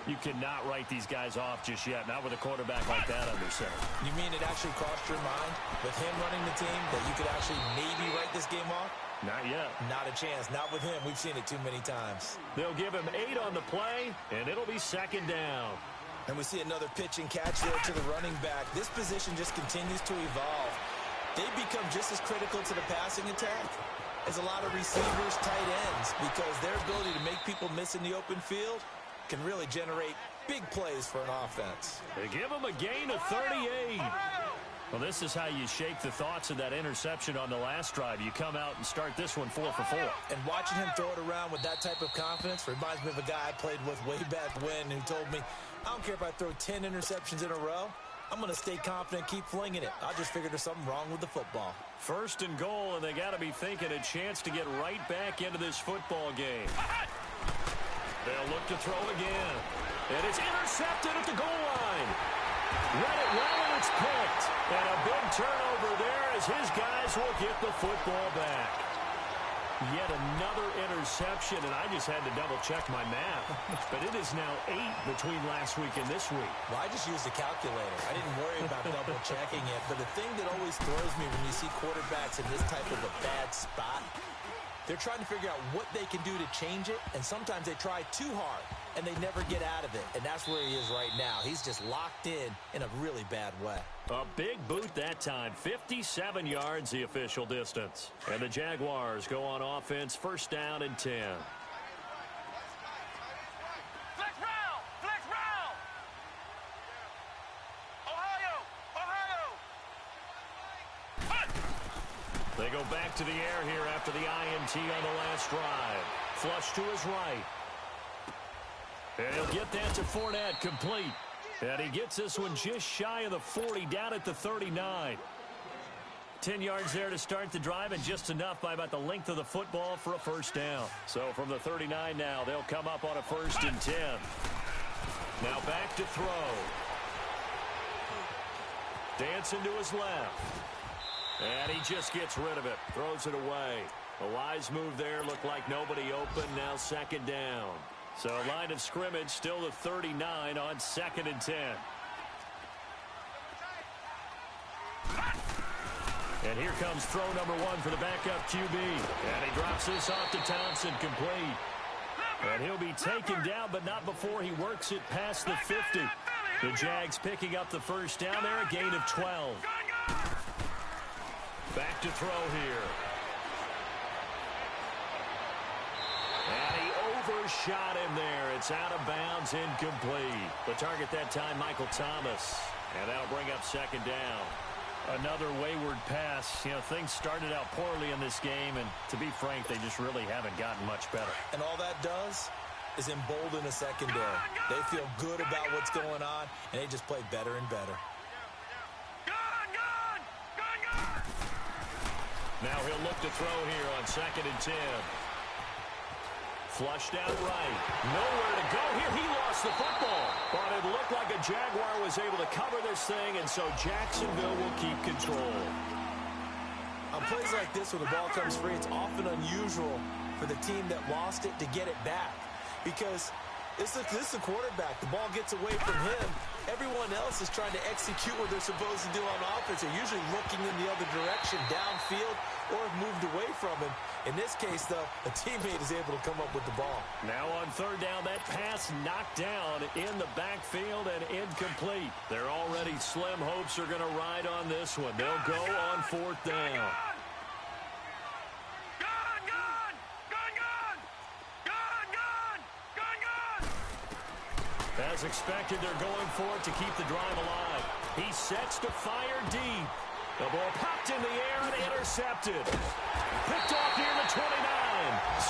You cannot write these guys off just yet, not with a quarterback like that under center. You mean it actually crossed your mind with him running the team that you could actually maybe write this game off? Not yet. Not a chance. Not with him. We've seen it too many times. They'll give him 8 on the play, and it'll be 2nd down. And we see another pitch and catch there to the running back. This position just continues to evolve. They become just as critical to the passing attack as a lot of receivers, tight ends, because their ability to make people miss in the open field can really generate big plays for an offense. They give him a gain of 38. Well, this is how you shake the thoughts of that interception on the last drive. You come out and start this one 4 for 4. And watching him throw it around with that type of confidence reminds me of a guy I played with way back when who told me, I don't care if I throw 10 interceptions in a row. I'm going to stay confident, keep flinging it. I just figured there's something wrong with the football. 1st and goal, and they got to be thinking a chance to get right back into this football game. They'll look to throw again. And it's intercepted at the goal line. Read it well, and it's picked. And a big turnover there as his guys will get the football back. Yet another interception, and I just had to double-check my math. But it is now 8 between last week and this week. Well, I just used a calculator. I didn't worry about double-checking it. But the thing that always throws me when you see quarterbacks in this type of a bad spot, they're trying to figure out what they can do to change it, and sometimes they try too hard, and they never get out of it. And that's where he is right now. He's just locked in a really bad way. A big boot that time. 57 yards, the official distance. And the Jaguars go on offense, 1st down and 10. Flex round! Flex round! Ohio! Ohio! They go back to the air here after the INT on the last drive. Flush to his right. And he'll get that to Fournette, complete. And he gets this one just shy of the 40, down at the 39. 10 yards there to start the drive, and just enough by about the length of the football for a 1st down. So from the 39 now, they'll come up on a 1st and 10. Now back to throw. Dancing to his left. And he just gets rid of it. Throws it away. A wise move there. Looked like nobody open. Now 2nd down. So line of scrimmage still the 39 on 2nd and 10. And here comes throw number 1 for the backup QB. And he drops this off to Thompson, complete. And he'll be taken down, but not before he works it past the 50. The Jags picking up the 1st down there, a gain of 12. Back to throw here. And he overshot him there. It's out of bounds, incomplete. The target that time, Michael Thomas. And that'll bring up 2nd down. Another wayward pass. You know, things started out poorly in this game, and to be frank, they just really haven't gotten much better. And all that does is embolden the secondary. They feel good about what's going on, and they just play better and better. Now he'll look to throw here on 2nd and 10. Flushed out right. Nowhere to go here. He lost the football. But it looked like a Jaguar was able to cover this thing, and so Jacksonville will keep control. On plays like this where the ball comes free, it's often unusual for the team that lost it to get it back. Because this is a quarterback. The ball gets away from him. Everyone else is trying to execute what they're supposed to do on offense. They're usually looking in the other direction, downfield, or have moved away from him. In this case, though, a teammate is able to come up with the ball. Now on 3rd down, that pass knocked down in the backfield and incomplete. Their already slim hopes are going to ride on this one. They'll go on 4th down. As expected, they're going for it to keep the drive alive. He sets to fire deep. The ball popped in the air and intercepted. Picked off near the 29.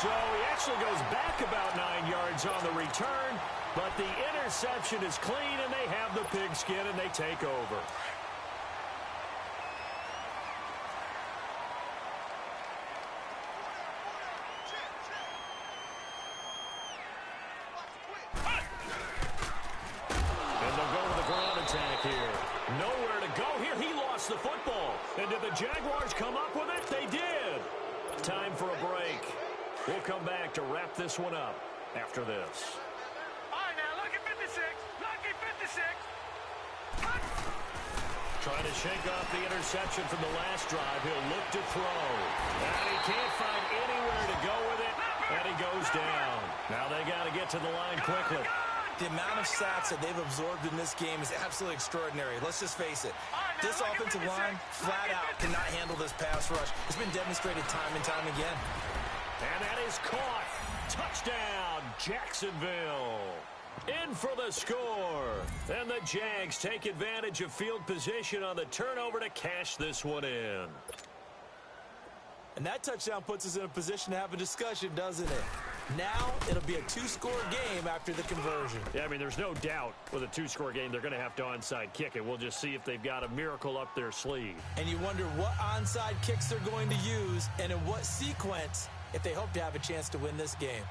So he actually goes back about 9 yards on the return, but the interception is clean, and they have the pigskin, and they take over. The football. And did the Jaguars come up with it? They did. Time for a break. We'll come back to wrap this one up after this. All right, now, lucky 56. Lucky 56. Trying to shake off the interception from the last drive. He'll look to throw. And he can't find anywhere to go with it. And he goes down. Now they got to get to the line quickly. The amount of sacks that they've absorbed in this game is absolutely extraordinary. Let's just face it. This offensive line, flat out, cannot handle this pass rush. It's been demonstrated time and time again. And that is caught. Touchdown, Jacksonville. In for the score. And the Jags take advantage of field position on the turnover to cash this one in. And that touchdown puts us in a position to have a discussion, doesn't it? Now it'll be a two-score game after the conversion. Yeah, I mean, there's no doubt with a two-score game they're going to have to onside kick it. We'll just see if they've got a miracle up their sleeve. And you wonder what onside kicks they're going to use and in what sequence if they hope to have a chance to win this game.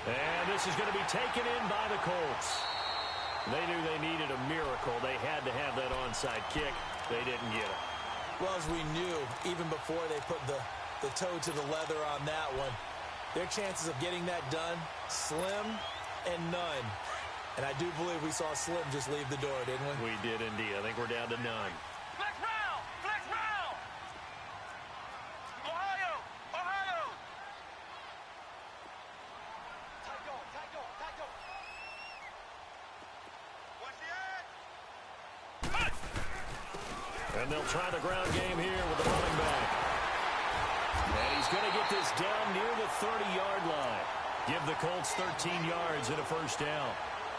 And this is going to be taken in by the Colts. They knew they needed a miracle. They had to have that onside kick. They didn't get it. Well, as we knew, even before they put the toe to the leather on that one, their chances of getting that done, slim and none. And I do believe we saw Slim just leave the door, didn't we? We did indeed. I think we're down to none. Flex round! Flex round! Ohio! Ohio! Tight go, tight go, tight go. Watch the edge! And they'll try the ground game here with the running back. And he's going to get this down near the 30-yard line. Give the Colts 13 yards and a first down.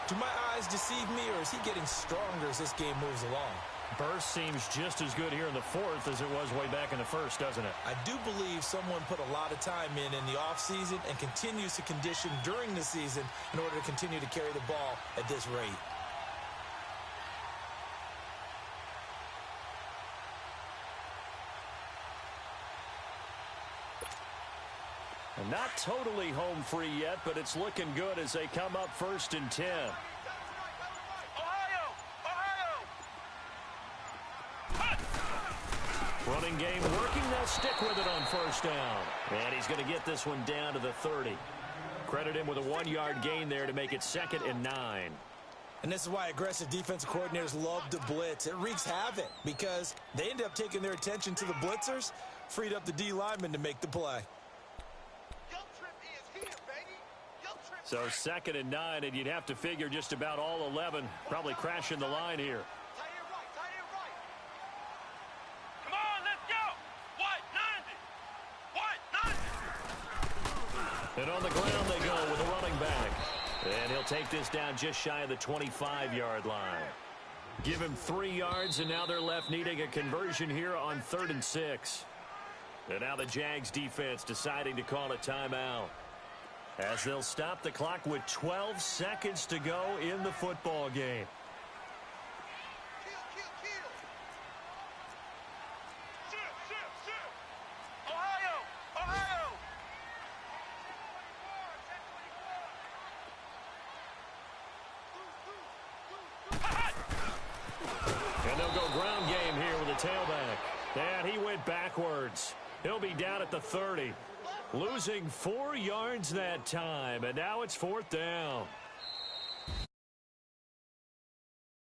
Do my eyes deceive me, or is he getting stronger as this game moves along? Burst seems just as good here in the fourth as it was way back in the first, doesn't it? I do believe someone put a lot of time in the offseason and continues to condition during the season in order to continue to carry the ball at this rate. And not totally home free yet, but it's looking good as they come up 1st and 10. Ohio! Ohio! Running game working. They'll stick with it on first down. And he's going to get this one down to the 30. Credit him with a 1-yard gain there to make it 2nd and 9. And this is why aggressive defensive coordinators love to blitz. It wreaks havoc because they end up taking their attention to the blitzers, freed up the D lineman to make the play. So 2nd and 9, and you'd have to figure just about all 11 probably crashing the line here. Tight end right, tight end right. Come on, let's go. What? 90. What? 90. And on the ground they go with a running back. And he'll take this down just shy of the 25-yard line. Give him 3 yards, and now they're left needing a conversion here on 3rd and 6. And now the Jags defense deciding to call a timeout, as they'll stop the clock with 12 seconds to go in the football game. Ohio! Ohio! And they'll go ground game here with a tailback. And he went backwards. He'll be down at the 30. Losing 4 yards that time, and now it's 4th down.